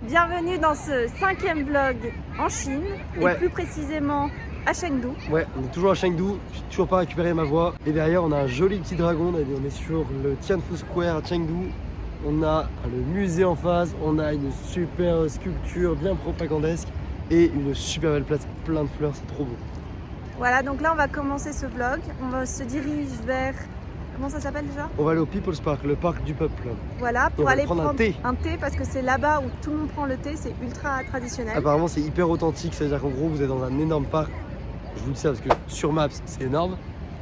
Bienvenue dans ce 5e vlog en Chine, et plus précisément à Chengdu. Ouais, on est toujours à Chengdu, j'ai toujours pas récupéré ma voix. Et derrière, on a un joli petit dragon, on est sur le Tianfu Square à Chengdu. On a le musée en face, on a une super sculpture bien propagandesque et une super belle place, plein de fleurs, c'est trop beau. Voilà, donc là on va commencer ce vlog, on se dirige vers... Comment ça s'appelle déjà? On va aller au People's Park, le parc du peuple. Voilà, pour aller prendre un thé. Un thé parce que c'est là-bas où tout le monde prend le thé, c'est ultra traditionnel. Apparemment c'est hyper authentique, c'est-à-dire qu'en gros vous êtes dans un énorme parc. Je vous dis ça parce que sur Maps c'est énorme.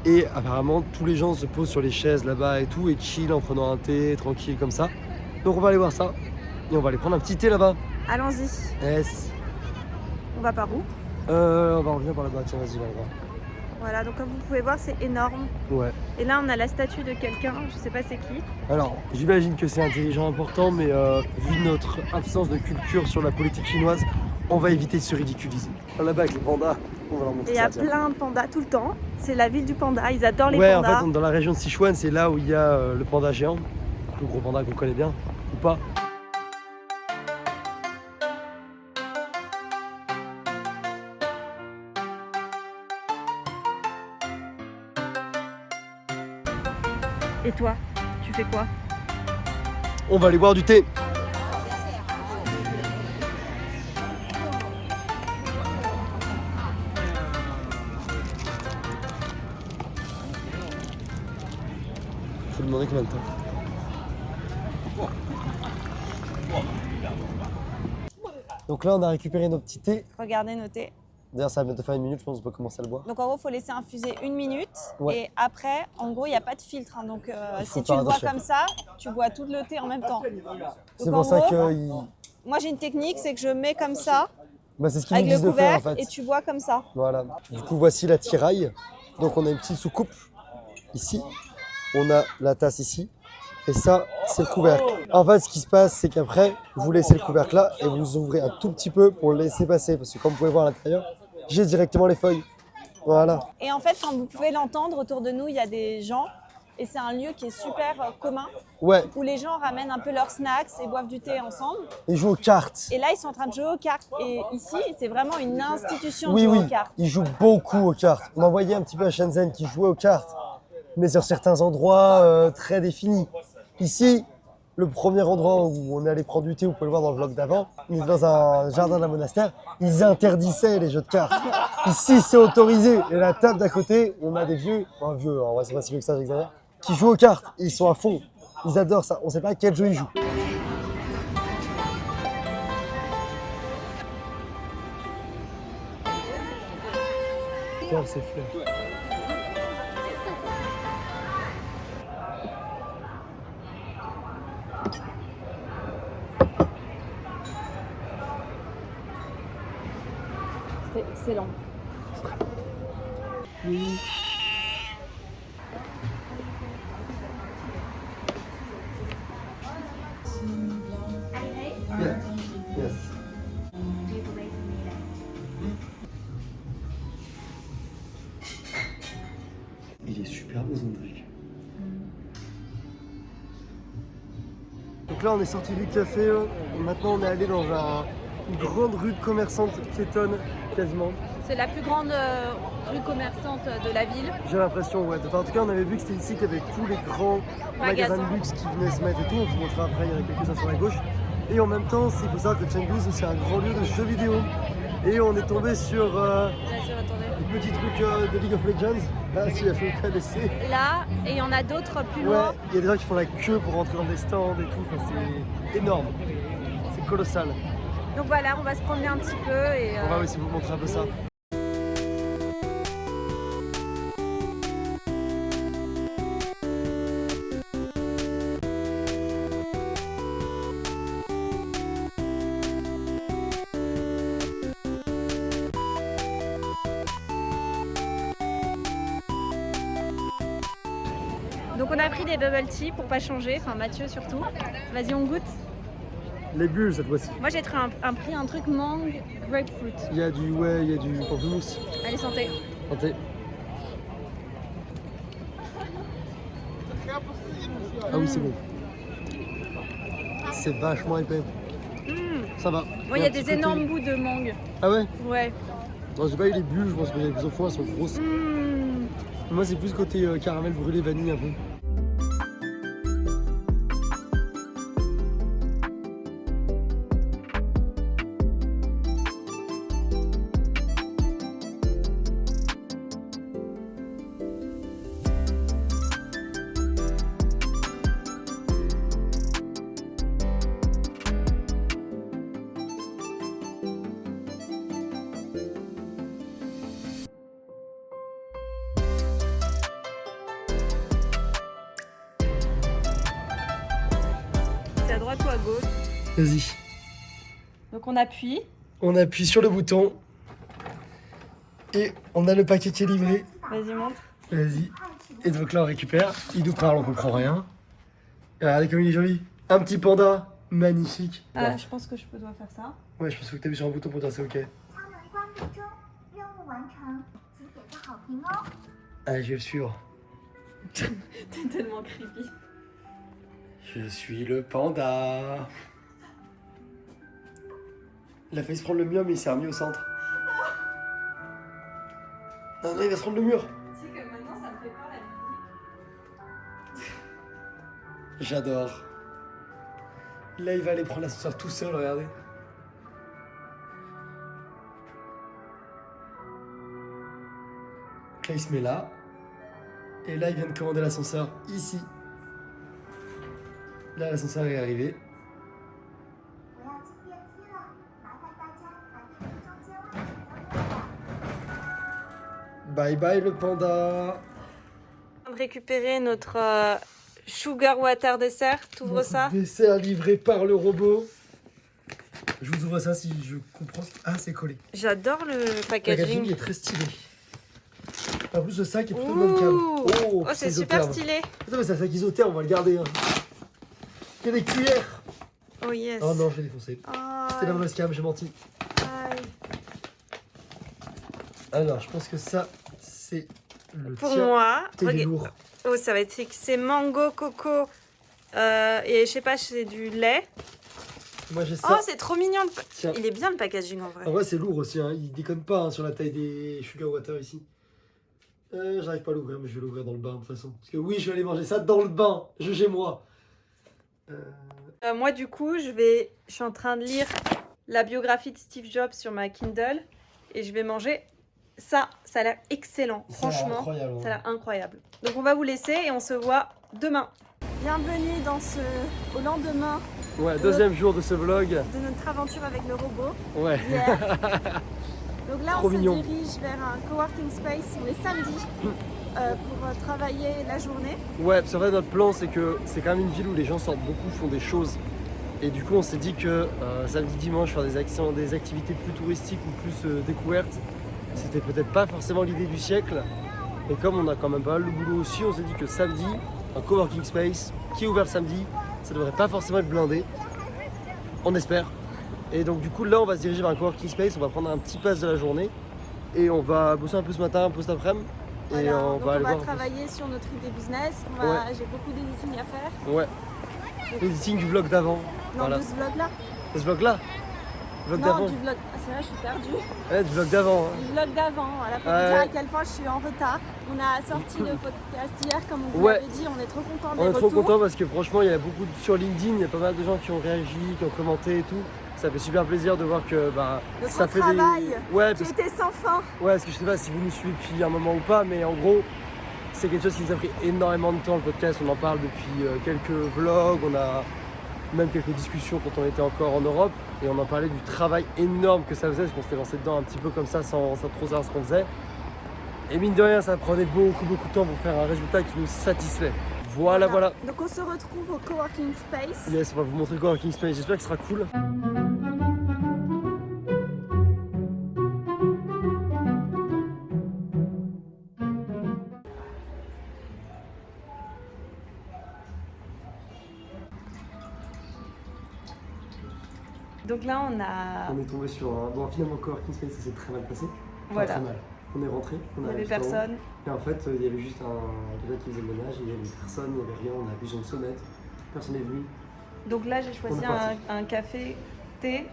Et apparemment tous les gens se posent sur les chaises là-bas et tout et chill en prenant un thé, tranquille comme ça. Donc on va aller voir ça et on va aller prendre un petit thé là-bas. Allons-y. Yes. On va par où? On va revenir par là-bas, tiens vas-y, va là-bas. Voilà, donc comme vous pouvez voir, c'est énorme. Ouais. Et là, on a la statue de quelqu'un, je sais pas c'est qui. Alors, j'imagine que c'est un dirigeant important, mais vu notre absence de culture sur la politique chinoise, on va éviter de se ridiculiser. Là-bas avec les pandas, on va leur montrer ça. Et il y a plein de pandas tout le temps. C'est la ville du panda, ils adorent les pandas. Ouais, en fait, dans la région de Sichuan, c'est là où il y a le panda géant, le gros panda qu'on connaît bien, ou pas. Et toi, tu fais quoi? On va aller boire du thé. Faut lui demander combien de temps. Donc là, on a récupéré nos petits thés. Regardez nos thés. D'ailleurs, ça va bientôt faire une minute, je pense qu'on peut commencer à le boire. Donc en gros, il faut laisser infuser 1 minute. Ouais. Et après, en gros, il n'y a pas de filtre. Hein, donc si tu le bois comme ça, tu bois tout le thé en même temps. C'est pour ça que... Moi, j'ai une technique, c'est que je mets comme ça, bah, c'est ce qu'ils avec nous disent le de faire, couvercle, en fait. et tu bois comme ça. Voilà. Du coup, voici la tiraille. Donc on a une petite soucoupe ici. On a la tasse ici. Et ça, c'est le couvercle. En fait, ce qui se passe, c'est qu'après, vous laissez le couvercle là et vous ouvrez un tout petit peu pour le laisser passer. Parce que comme vous pouvez voir à l'intérieur, j'ai directement les feuilles. Voilà. Et en fait, comme vous pouvez l'entendre, autour de nous, il y a des gens. Et c'est un lieu qui est super commun. Ouais. Où les gens ramènent un peu leurs snacks et boivent du thé ensemble. Ils jouent aux cartes. Et là, ils sont en train de jouer aux cartes. Et ici, c'est vraiment une institution de jouer aux cartes. Ils jouent beaucoup aux cartes. On en voyait un petit peu à Shenzhen qui jouait aux cartes. Mais sur certains endroits très définis. Ici, le premier endroit où on est allé prendre du thé, vous pouvez le voir dans le vlog d'avant, on est dans un jardin d'un monastère, ils interdisaient les jeux de cartes. Ici, c'est autorisé. Et la table d'à côté, on a des vieux, en vrai, c'est pas si vieux que ça, j'exagère, qui jouent aux cartes. Ils sont à fond. Ils adorent ça. On sait pas à quel jeu ils jouent. Regarde ces fleurs. C'était excellent. Oui. Yeah. Yes. Il est super beau son truc. Donc là on est sorti du café, maintenant on est allé dans une grande rue commerçante piétonne quasiment. C'est la plus grande rue commerçante de la ville. J'ai l'impression, ouais. Enfin, en tout cas on avait vu que c'était ici qu'il y avait tous les grands magasins de luxe qui venaient se mettre et tout. On vous montrera après, il y en a quelques-uns sur la gauche. Et en même temps, il faut savoir que Chengdu c'est aussi un grand lieu de jeux vidéo. Et on est tombé sur des petits trucs de League of Legends. Là, si vous connaissez. Là, et il y en a d'autres plus loin. Ouais, il y a des gens qui font la queue pour rentrer dans des stands et tout. Enfin, c'est énorme. C'est colossal. Donc voilà, on va se promener un petit peu. Et on va aussi vous montrer un peu ça. Donc on a pris des bubble tea pour pas changer, enfin Mathieu surtout. Vas-y, on goûte. Les bulles cette fois-ci. Moi j'ai pris un truc mangue grapefruit. Il y a du pamplemousse. Allez, santé. Santé. Ah oui, c'est bon. C'est vachement épais. Ça va. Moi, il y a un petit des côté- énormes bouts de mangue. Ah ouais? Ouais. Non, j'ai pas eu les bulles, je pense que les enfants elles sont grosses. Mmh. Moi, c'est plus côté caramel brûlé vanille un peu. C'est à droite ou à gauche? Vas-y. Donc on appuie. On appuie sur le bouton. Et on a le paquet qui est livré. Vas-y, montre. Vas-y. Et donc là, on récupère. Il nous parle, on comprend rien. Et regardez comme il est joli. Un petit panda. Magnifique. Ah, Bon. je pense que je dois faire ça. Ouais, je pense que tu appuies sur un bouton pour dire c'est ok. 舱门关闭中，任务完成，请点个好评哦。 Allez, je vais le suivre. T'es tellement creepy. Je suis le panda. Il a failli se prendre le mur, mais il s'est remis au centre. Non, non, il va se prendre le mur. Tu sais que maintenant, ça me fait peur la musique. J'adore. Là, il va aller prendre l'ascenseur tout seul, regardez. Donc là, il se met là. Et là, il vient de commander l'ascenseur ici. Là, l'ascenseur est arrivé. 我要进电梯了，麻烦大家把电梯中间位置留给我。 Bye bye, le panda. On vient de récupérer notre sugar water dessert. T'ouvres Notre ça. dessert livré par le robot. Je vous ouvre ça si je comprends. Ah, c'est collé. J'adore le Le packaging packaging. est très stylé. En plus, le sac est plutôt de bonne cam. Ouh. Oh, c'est super isotherme. stylé. Attends, mais c'est un sac isotherme, on va le garder. Hein. Il y a des cuillères. Oh yes. Oh non, je l'ai défoncé. Aïe. C'était la mauvaise cam, j'ai menti. Aïe. Alors, je pense que ça, c'est le Pour tien. moi, Putain, il est regarde- lourd. oh, ça va être c'est mango, coco et je sais pas, c'est du lait. Moi, j'ai Oh, ça. c'est trop mignon. Tiens. Il est bien le packaging en vrai. En vrai, c'est lourd aussi. Hein. Il déconne pas hein, sur la taille des sugar water ici. J'arrive pas à l'ouvrir, mais je vais l'ouvrir dans le bain de toute façon. Parce que oui, je vais aller manger ça dans le bain. Jugez-moi. Moi, du coup, je suis en train de lire la biographie de Steve Jobs sur ma Kindle et je vais manger ça. Ça a l'air excellent, Ça a l'air franchement. incroyable. hein. Ça a l'air incroyable. Donc, on va vous laisser et on se voit demain. Bienvenue au lendemain Ouais, deuxième jour de ce vlog. de notre aventure avec le robot. Ouais. hier. Donc là, Trop on se mignon. dirige vers un coworking space. On est samedi pour travailler la journée. Ouais, parce qu'en fait, notre plan, c'est que c'est quand même une ville où les gens sortent beaucoup, font des choses. Et du coup, on s'est dit que samedi, dimanche, faire des activités plus touristiques ou plus découvertes, c'était peut-être pas forcément l'idée du siècle. Et comme on a quand même pas mal de boulot aussi, on s'est dit que samedi, un coworking space qui est ouvert le samedi, ça devrait pas forcément être blindé. On espère. Et donc du coup, là, on va se diriger vers un coworking space, on va prendre un petit pass de la journée. Et on va bosser un peu ce matin, un peu cet après-midi. Et Voilà. on Donc va aller voir. travailler sur notre idée business. J'ai beaucoup d'editing à faire. Ouais. L'editing du vlog d'avant. Non, Voilà. de ce vlog-là. De ce vlog-là. Vlog Non, d'avant. du vlog. Ah, c'est vrai, je suis perdue. Ouais, du vlog d'avant. hein. Du vlog d'avant. Voilà, pour Ouais. vous dire à quel point je suis en retard. On a sorti le podcast hier, comme on vous Ouais. l'avait dit. On est trop contents des On est trop retours. contents parce que franchement, il y a beaucoup sur LinkedIn, il y a pas mal de gens qui ont réagi, qui ont commenté et tout. Ça fait super plaisir de voir que bah, Notre ça fait travail des. Ouais, Qui parce... était sans fin. ouais, parce que je sais pas si vous nous suivez depuis un moment ou pas, mais en gros, c'est quelque chose qui nous a pris énormément de temps le podcast. On en parle depuis quelques vlogs, on a même quelques discussions quand on était encore en Europe et on en parlait du travail énorme que ça faisait parce qu'on s'était lancé dedans un petit peu comme ça sans trop savoir ce qu'on faisait. Et mine de rien, ça prenait beaucoup de temps pour faire un résultat qui nous satisfait. Voilà. Donc on se retrouve au coworking space. Yes, on va vous montrer quoi King Space. J'espère que ce sera cool. Donc là, on a. On est tombé sur un. Bon, finalement, Coworking Space, ça s'est très mal passé. Enfin, Voilà. très mal. On est rentré. Il n'y a avait habité en haut. personne. Et en fait, il y avait juste quelqu'un qui faisait le ménage. Il n'y avait personne, il n'y avait rien. On a appuyé sur une sonnette. Personne n'est venu. Donc là, j'ai choisi On est parti. un café thé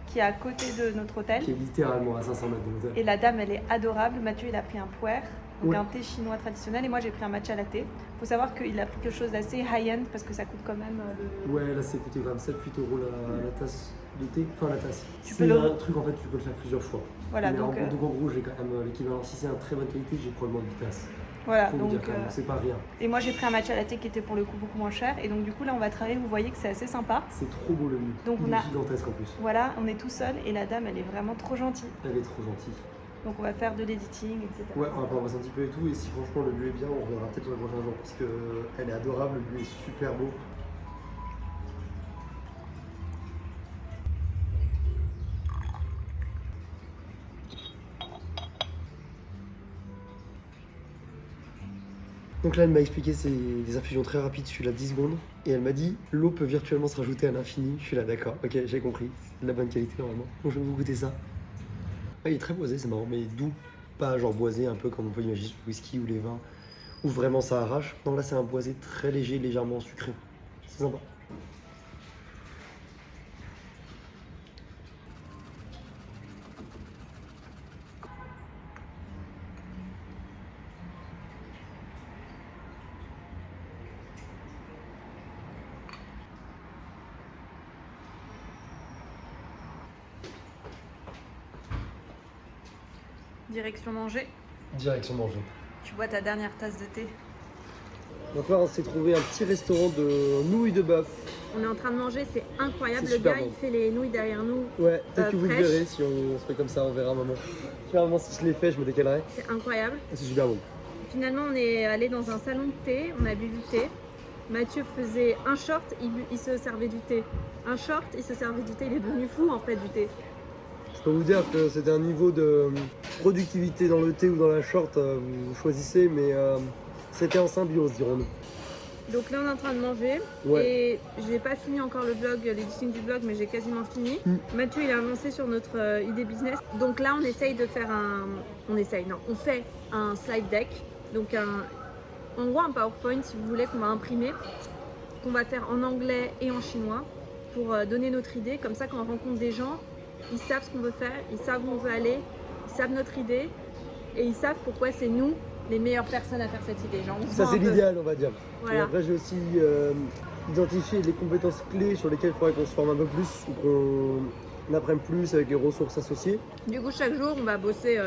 qui est à côté de notre hôtel. Qui est littéralement à 500 mètres de l'hôtel. Et la dame, elle est adorable. Mathieu, il a pris un puer, donc Ouais. un thé chinois traditionnel. Et moi, j'ai pris un matcha latte. Faut savoir qu'il a pris quelque chose d'assez high-end parce que ça coûte quand même le... Ouais, là c'est coûté quand même 7-8 euros la tasse de thé. Enfin la tasse. Tu C'est peux le- un truc en fait, tu peux le faire plusieurs fois. Voilà, Mais donc, en gros, j'ai quand même l'équivalent. Si c'est un très bonne qualité, j'ai probablement 8 tasses. voilà, Faut vous donc, dire quand même, c'est pas rien. et moi, j'ai pris un matcha latte qui était pour le coup beaucoup moins cher. Et donc, du coup, là, on va travailler. Vous voyez que c'est assez sympa. C'est trop beau le lieu. Donc, Il on est a- gigantesque en plus. Voilà, on est tout seul et la dame, elle est vraiment trop gentille. Elle est trop gentille. Donc, on va faire de l'editing, etc. Ouais, on va prendre un petit peu et tout. Et si franchement le lieu est bien, on reviendra peut-être le prochain jour. Parce qu'elle est adorable, le lieu est super beau. Donc là, elle m'a expliqué c'est des infusions très rapides, celui-là 10 secondes. Et elle m'a dit, l'eau peut virtuellement se rajouter à l'infini. Je suis là, d'accord, ok, j'ai compris. C'est de la bonne qualité normalement. Donc je vais vous goûter ça. Ah, il est très boisé, c'est marrant, mais doux. Pas genre boisé, un peu comme on peut imaginer sur le whisky ou les vins, où vraiment ça arrache. Non, là, c'est un boisé très léger, légèrement sucré. C'est sympa. Direction manger. Direction manger. Tu bois ta dernière tasse de thé. Donc là, on s'est trouvé un petit restaurant de nouilles de bœuf. On est en train de manger, c'est incroyable. C'est Le super gars, bon. il fait les nouilles derrière nous. Ouais, peut-être que vous le fraîche. verrez si on se fait comme ça, on verra un moment. Tu vois, un moment, si je l'ai fait, je me décalerai. C'est incroyable. Et c'est super bon. Finalement, on est allé dans un salon de thé, on a bu du thé. Mathieu faisait un short, il se servait du thé. Un short, il se servait du thé. Il est devenu fou en fait du thé. Je peux vous dire que c'était un niveau de productivité dans le thé ou dans la short, vous choisissez, mais c'était en symbiose, dirons-nous. Donc là, on est en train de manger. Ouais. Et j'ai pas fini encore le vlog, l'editing du vlog, mais j'ai quasiment fini. Mathieu, il a avancé sur notre idée business. Donc là, on essaye de faire un... On fait un slide deck. Donc en gros, un PowerPoint, si vous voulez, qu'on va imprimer, qu'on va faire en anglais et en chinois pour donner notre idée. Comme ça, quand on rencontre des gens, ils savent ce qu'on veut faire, ils savent où on veut aller, ils savent notre idée et ils savent pourquoi c'est nous les meilleures personnes à faire cette idée. Genre, on se Ça, vend c'est un peu. l'idéal, on va dire. Voilà. Et après, j'ai aussi identifié les compétences clés sur lesquelles il faudrait qu'on se forme un peu plus ou qu'on apprenne plus avec les ressources associées. Du coup, chaque jour, on va bosser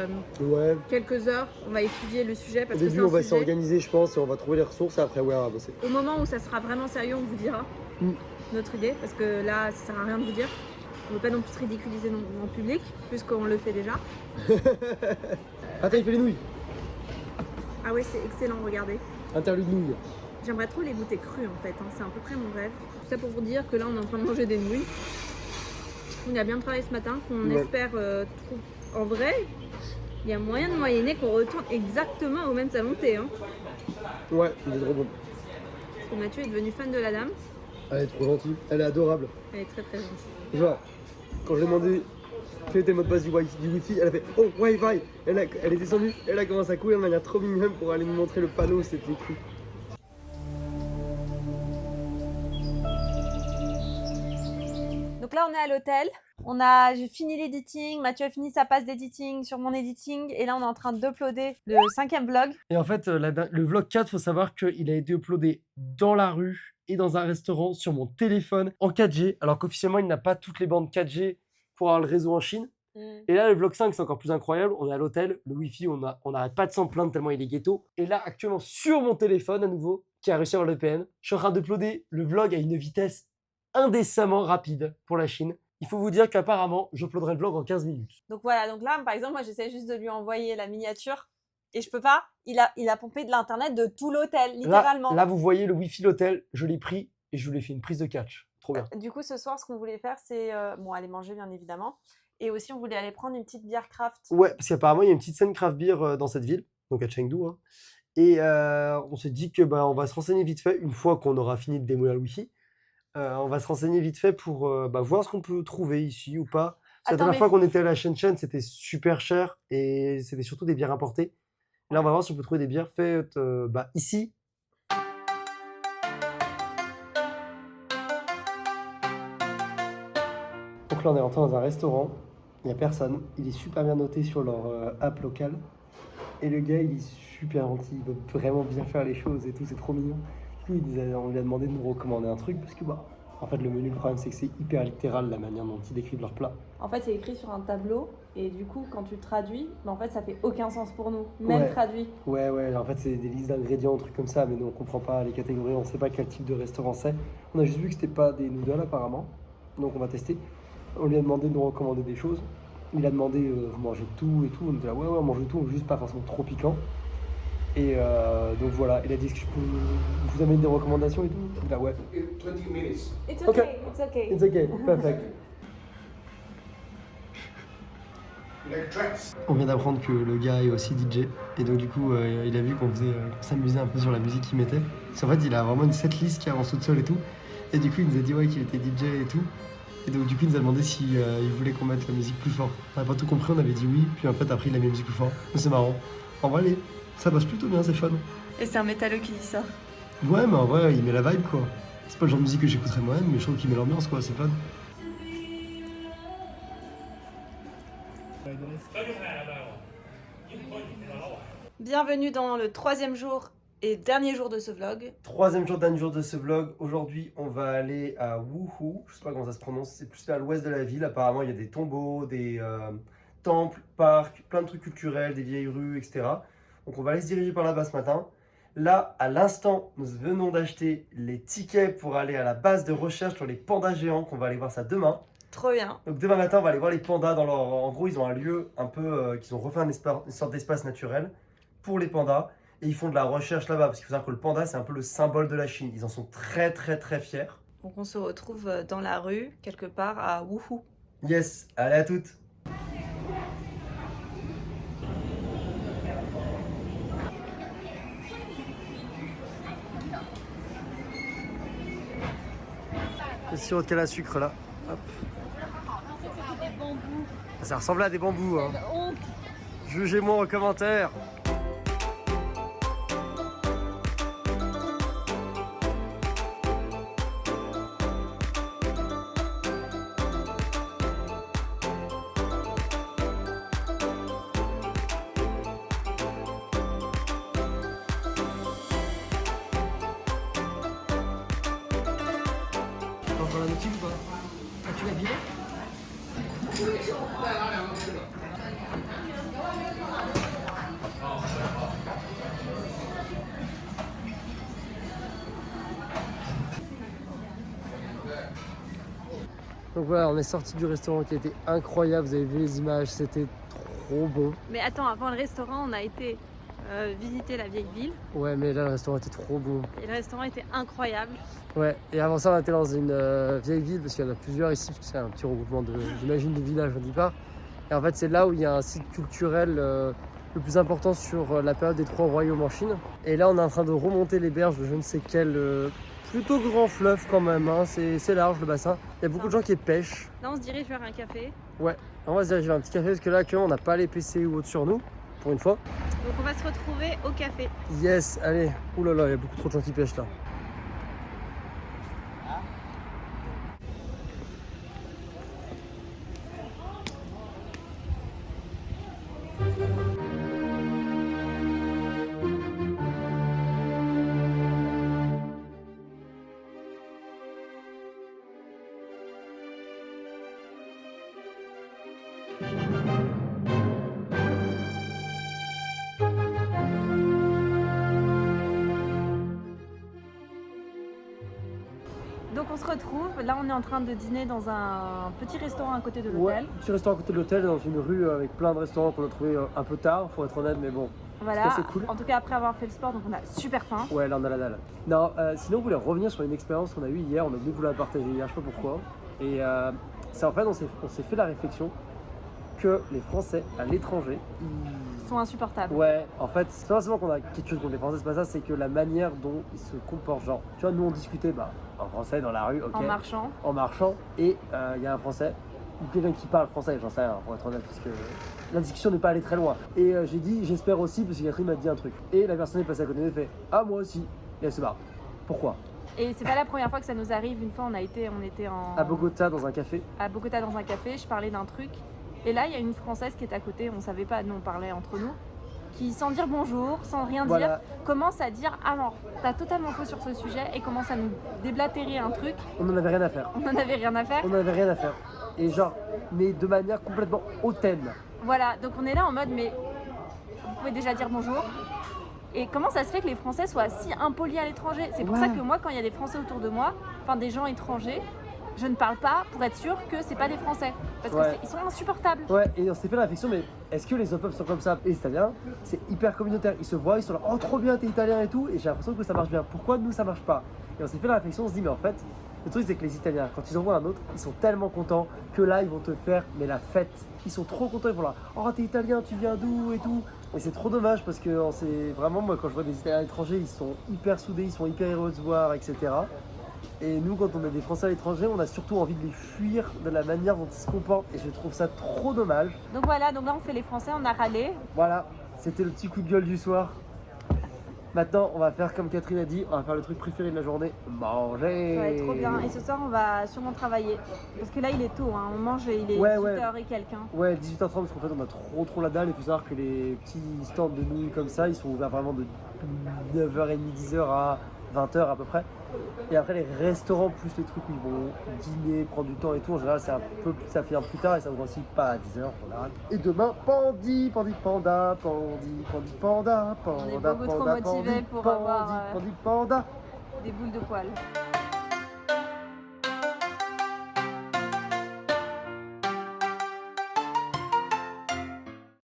Ouais. quelques heures, on va étudier le sujet parce Au que début, c'est on va un sujet. s'organiser, je pense, et on va trouver les ressources et après, ouais, on va bosser. Au moment où ça sera vraiment sérieux, on vous dira notre idée parce que là, ça sert à rien de vous dire. On ne veut pas non plus se ridiculiser en public puisqu'on le fait déjà. Attends, il fait les nouilles. Ah ouais, c'est excellent, regardez. Interlude nouilles. J'aimerais trop les goûter crus en fait, hein. C'est à peu près mon rêve. Tout ça pour vous dire que là, on est en train de manger des nouilles. On a bien travaillé ce matin, qu'on Ouais. espère trouver. En vrai, il y a moyen de moyenner qu'on retourne exactement au même salon de thé. Hein. Ouais, il est trop bon. Parce que Mathieu est devenu fan de la dame. Elle est trop gentille. Elle est adorable. Elle est très très gentille. Genre, quand je lui ai demandé quel était le mot de passe du Wi-Fi, elle a fait oh Wi-Fi. Elle est descendue, elle a commencé à courir de manière trop mignonne pour aller nous montrer le panneau où c'était écrit. Donc là, on est à l'hôtel. J'ai fini l'editing. Mathieu a fini sa passe d'editing sur mon editing. Et là, on est en train d'uploader le 5e vlog. Et en fait, le vlog 4, faut savoir qu'il a été uploadé dans la rue et dans un restaurant sur mon téléphone en 4G, alors qu'officiellement, il n'a pas toutes les bandes 4G pour avoir le réseau en Chine. Et là, le vlog 5, c'est encore plus incroyable. On est à l'hôtel, le Wi-Fi, on n'arrête pas de s'en plaindre tellement il est ghetto. Et là, actuellement, sur mon téléphone, à nouveau, qui a réussi à avoir le VPN, je suis en train d'uploader le vlog à une vitesse indécemment rapide pour la Chine. Il faut vous dire qu'apparemment, j'uploaderai le vlog en 15 minutes. Donc voilà, donc là, par exemple, moi, j'essaie juste de lui envoyer la miniature. Et je peux pas. Il a pompé de l'internet de tout l'hôtel, littéralement. Là, vous voyez le Wi-Fi de l'hôtel, je l'ai pris et je lui ai fait une prise de catch. Trop bien. Du coup, ce soir, ce qu'on voulait faire, c'est aller manger, bien évidemment. Et aussi, on voulait aller prendre une petite bière craft. Ouais, parce qu'apparemment, il y a une petite scène craft beer dans cette ville, donc à Chengdu. Hein. Et on s'est dit que on va se renseigner vite fait, une fois qu'on aura fini de démolir le Wi-Fi. On va se renseigner vite fait pour voir ce qu'on peut trouver ici ou pas. Parce que la dernière fois qu'on était à la Shenzhen, c'était super cher et c'était surtout des bières importées. Et là, on va voir si on peut trouver des bières faites ici. On Donc là, on est rentré dans un restaurant, il n'y a personne. Il est super bien noté sur leur app locale. Et le gars, il est super gentil, il veut vraiment bien faire les choses et tout, c'est trop mignon. Du coup, on lui a demandé de nous recommander un truc parce que, en fait, le menu, le problème, c'est que c'est hyper littéral la manière dont ils décrivent leur plat. En fait, c'est écrit sur un tableau et du coup, quand tu traduis, en fait, ça fait aucun sens pour nous, même traduit. Ouais, en fait, c'est des listes d'ingrédients, trucs comme ça, mais nous, on comprend pas les catégories, on sait pas quel type de restaurant c'est. On a juste vu que c'était pas des noodles apparemment, donc on va tester. On lui a demandé de nous recommander des choses. Il a demandé vous mangez tout et tout. On était là, ouais, on mange tout, juste pas forcément trop piquant. Et donc voilà, il a dit que je peux vous amener des recommandations et tout. Il a ouais. 20 minutes. It's Okay. okay, it's okay. It's okay, perfect. Like tracks. On vient d'apprendre que le gars est aussi DJ. Et donc du coup, il a vu qu'on s'amusait un peu sur la musique qu'il mettait. Parce qu'en fait, il a vraiment une setlist qui est en sous-sol et tout. Et du coup, il nous a dit ouais qu'il était DJ et tout. Et donc du coup, il nous a demandé si il voulait qu'on mette la musique plus fort. On n'avait pas tout compris, on avait dit oui. Puis en fait, après, il a mis la musique plus fort. Mais c'est marrant. En vrai, ça passe plutôt bien, c'est fun. Et c'est un métalleux qui dit ça. Ouais, mais en vrai, il met la vibe quoi. C'est pas le genre de musique que j'écouterais moi-même, mais je trouve qu'il met l'ambiance quoi, c'est fun. Bienvenue dans le 3e jour et dernier jour de ce vlog. 3e jour, dernier jour de ce vlog. Aujourd'hui, on va aller à Wuhu. Je sais pas comment ça se prononce, c'est plus vers l'ouest de la ville. Apparemment, il y a des tombeaux, des temples, parcs, plein de trucs culturels, des vieilles rues, etc. Donc, on va aller se diriger par là-bas ce matin. Là, à l'instant, nous venons d'acheter les tickets pour aller à la base de recherche sur les pandas géants, qu'on va aller voir ça demain. Trop bien. Donc demain matin, on va aller voir les pandas dans leur... En gros, ils ont un lieu un peu... qu'ils ont refait une sorte d'espace naturel pour les pandas. Et ils font de la recherche là-bas, parce qu'il faut savoir que le panda, c'est un peu le symbole de la Chine. Ils en sont très très très fiers. Donc on se retrouve dans la rue, quelque part à Wuhu. Yes, allez à toutes. Le sirop de canne à sucre là. Hop. Ça ressemble à des bambous. Hein. Jugez-moi en commentaire. Encore la notice ou pas? Ah, tu l'as viré? Donc voilà, on est sorti du restaurant qui était incroyable, vous avez vu les images, c'était trop bon. Mais attends, avant le restaurant, on a été visiter la vieille ville. Ouais, mais là le restaurant était trop bon. Et le restaurant était incroyable. Ouais, et avant ça on était dans une vieille ville, parce qu'il y en a plusieurs ici, parce que c'est un petit regroupement j'imagine, de villages au départ. Et en fait c'est là où il y a un site culturel le plus important sur la période des 3 royaumes en Chine. Et là on est en train de remonter les berges de je ne sais quel plutôt grand fleuve quand même, hein. C'est large le bassin. Il y a beaucoup de gens qui pêchent. Là on se dirige vers un café. Ouais, on va se diriger vers un petit café parce que là actuellement on n'a pas les PC ou autre sur nous, pour une fois. Donc on va se retrouver au café. Yes, allez. Ouh là là, il y a beaucoup trop de gens qui pêchent là. Donc on se retrouve, là on est en train de dîner dans un petit restaurant à côté de l'hôtel. Ouais, petit restaurant à côté de l'hôtel, dans une rue avec plein de restaurants qu'on a trouvé un peu tard, pour être honnête, mais bon. Voilà, c'est cool. En tout cas après avoir fait le sport, donc on a super faim. Ouais, là on a la dalle. Non, sinon on voulait revenir sur une expérience qu'on a eue hier, on a oublié de vous la partager hier, je sais pas pourquoi. Et c'est en fait, on s'est fait la réflexion que les Français à l'étranger, Ils sont insupportables. ouais, en fait, c'est pas seulement qu'on a quelque chose contre les Français, c'est pas ça, c'est que la manière dont ils se comportent, genre, tu vois, nous on discutait, en français dans la rue, ok. En marchant. Et il y a un Français, ou quelqu'un qui parle français, j'en sais rien, pour être honnête, parce que la discussion n'est pas allée très loin. Et j'ai dit, j'espère aussi, parce que Catherine m'a dit un truc. Et la personne est passée à côté de nous et fait, ah moi aussi. Et elle se barre. Pourquoi? Et c'est pas la première fois que ça nous arrive. Une fois, on était À Bogota, dans un café. à Bogota dans un café, je parlais d'un truc. Et là, il y a une Française qui est à côté, on savait pas, nous on parlait entre nous, qui sans dire bonjour, sans rien Voilà. dire, commence à dire ah non, t'as totalement faux sur ce sujet et commence à nous déblatérer un truc. On n'en avait rien à faire. On en avait rien à faire. On n'en avait rien à faire. Et genre, mais de manière complètement hautaine. Voilà, donc on est là en mode mais vous pouvez déjà dire bonjour. Et comment ça se fait que les Français soient si impolis à l'étranger? C'est pour Ouais. ça que moi, quand il y a des Français autour de moi, enfin des gens étrangers, je ne parle pas pour être sûr que c'est pas des Français. Parce Ouais. qu'ils sont insupportables. Ouais, et on s'est fait la réflexion, mais est-ce que les hop-up sont comme ça? Les Italiens, c'est hyper communautaire. Ils se voient, ils sont là, oh trop bien, t'es italien et tout. Et j'ai l'impression que ça marche bien. Pourquoi nous ça marche pas? Et on s'est fait la réflexion, on se dit, mais en fait, le truc c'est que les Italiens, quand ils en voient un autre, ils sont tellement contents que là ils vont te faire mais la fête. Ils sont trop contents, ils vont là, oh t'es italien, tu viens d'où et tout. Et c'est trop dommage parce que c'est vraiment, moi quand je vois des Italiens étrangers, ils sont hyper soudés, ils sont hyper heureux de se voir, etc. Et nous, quand on est des Français à l'étranger, on a surtout envie de les fuir de la manière dont ils se comportent. Et je trouve ça trop dommage. Donc voilà, donc là on fait les Français, on a râlé. Voilà, c'était le petit coup de gueule du soir. Maintenant, on va faire comme Catherine a dit, on va faire le truc préféré de la journée, manger. Ça va être trop bien. Et ce soir, on va sûrement travailler. Parce que là, il est tôt, hein. On mange, il est Ouais, 18h et quelqu'un. Ouais, 18h30 parce qu'en fait on a trop la dalle. Il faut savoir que les petits stands de nouilles comme ça, ils sont ouverts vraiment de 9h30, 10h à 20h à peu près. Et après les restaurants plus les trucs où ils vont dîner, prendre du temps et tout, en général ça finit plus tard et ça ouvre aussi pas à 10h, on arrête. Et demain, Pandi, Pandi, Panda, Pandi, Pandi, Panda, Panda, On est beaucoup trop Panda, motivés Pandi, pour Pandi, avoir, Pandi, Panda. Des boules de poils.